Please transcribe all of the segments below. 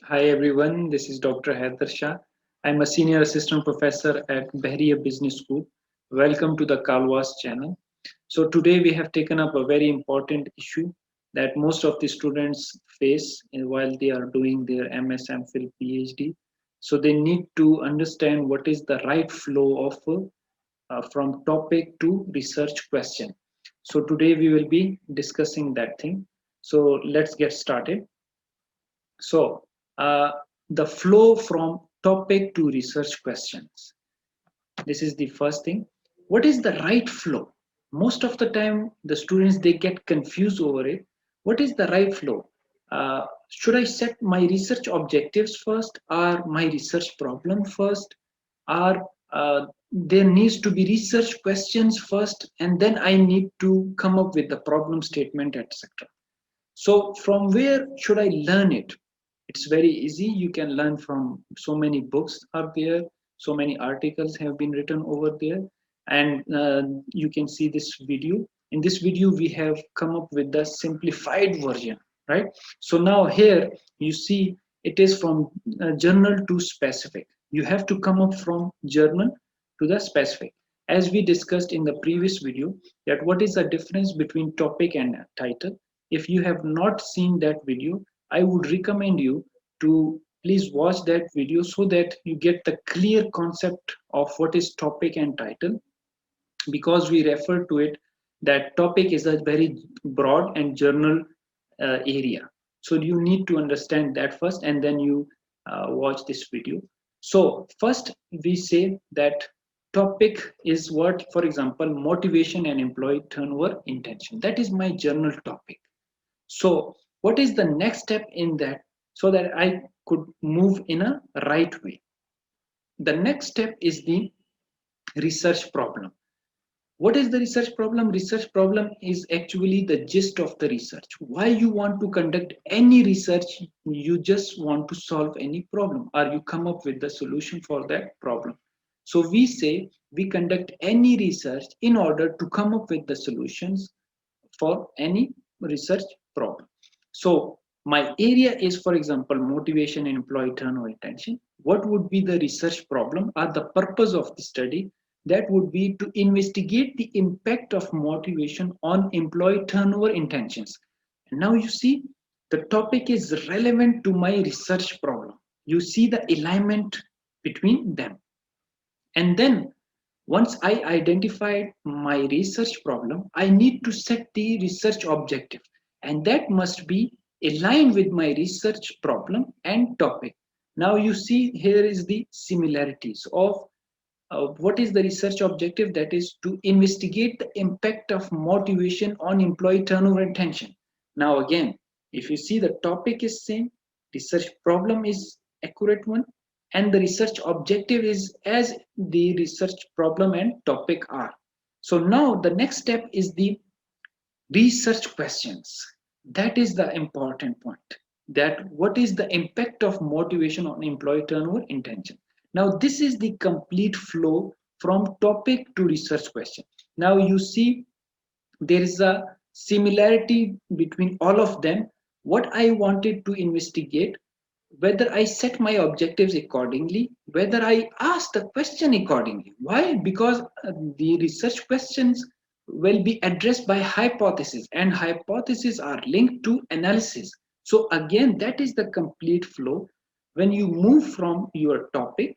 Hi everyone, this is Dr. Haider Shah. I'm a senior assistant professor at Bahria Business School. Welcome to the Kalwas channel. So today we have taken up a very important issue that most of the students face while they are doing their MS, MPhil, PhD. So they need to understand what is the right flow of from topic to research question. So today we will be discussing that thing. So let's get started. So, uh, the flow from topic to research questions. This is the first thing. What is the right flow? Most of the time, the students they get confused over it. What is the right flow? Should I set my research objectives first, or my research problem first, or there needs to be research questions first, and then I need to come up with the problem statement, etc. So from where should I learn it? It's very easy. You can learn from so many books are there, so many articles have been written over there, and you can see this video. In this video, we have come up with the simplified version, right? So now here you see it is from journal to specific. You have to come up from journal to the specific. As we discussed in the previous video, that what is the difference between topic and title. If you have not seen that video, I would recommend you to please watch that video so that you get the clear concept of what is topic and title, because we refer to it that topic is a very broad and general area. So you need to understand that first, and then you watch this video. So first we say that topic is what, for example, motivation and employee turnover intention. That is my general topic. So what is the next step in that, so that I could move in a right way? The next step is the research problem. What is the research problem? Research problem is actually the gist of the research. Why you want to conduct any research? You just want to solve any problem, or you come up with the solution for that problem. So we say we conduct any research in order to come up with the solutions for any research problem. So my area is, for example, motivation and employee turnover retention. What would be the research problem or the purpose of the study? That would be to investigate the impact of motivation on employee turnover intentions. And now you see the topic is relevant to my research problem. You see the alignment between them. And then once I identified my research problem, I need to set the research objective, and that must be aligned with my research problem and topic. Now you see here is the similarities of what is the research objective, that is to investigate the impact of motivation on employee turnover and retention. Now again, if you see the topic is same, research problem is accurate one, and the research objective is as the research problem and topic are. So now the next step is the research questions. That is the important point, that what is the impact of motivation on employee turnover intention. Now this is the complete flow from topic to research question. Now you see there is a similarity between all of them. What I wanted to investigate, whether I set my objectives accordingly, whether I ask the question accordingly. Why? Because the research questions will be addressed by hypotheses, and hypotheses are linked to analysis. So again, that is the complete flow. When you move from your topic,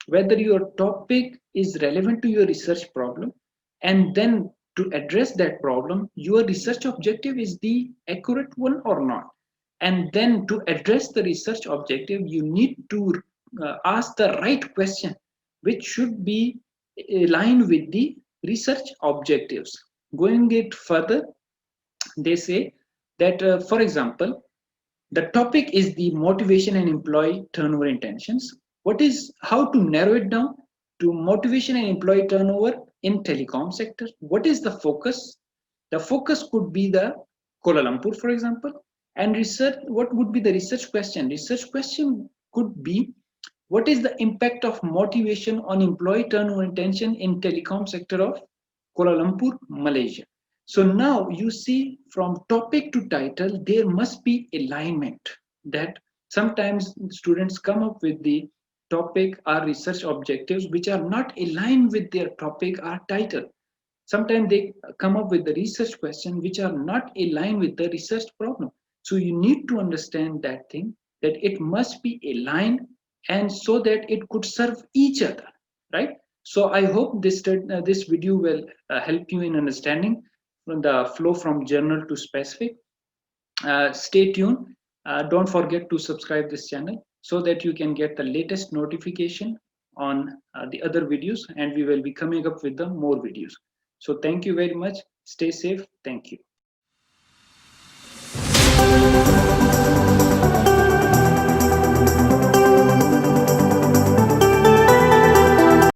whether your topic is relevant to your research problem, and then to address that problem, your research objective is the accurate one or not. And then to address the research objective, you need to ask the right question, which should be aligned with the research objectives. Going it further, they say that, for example, the topic is the motivation and employee turnover intentions. What is, how to narrow it down to motivation and employee turnover in telecom sector? What is the focus? The focus could be the Kuala Lumpur, for example. And research, what would be the research question? Research question could be, what is the impact of motivation on employee turnover intention in telecom sector of Kuala Lumpur, Malaysia? So now you see from topic to title, there must be alignment, that Sometimes students come up with the topic or research objectives which are not aligned with their topic or title. Sometimes they come up with the research question which are not aligned with the research problem. So you need to understand that thing, that it must be aligned, and so that it could serve each other, right? So I hope this video will help you in understanding from the flow from general to specific. Stay tuned. Don't forget to subscribe this channel so that you can get the latest notification on the other videos, and we will be coming up with the more videos. So thank you very much. Stay safe. Thank you.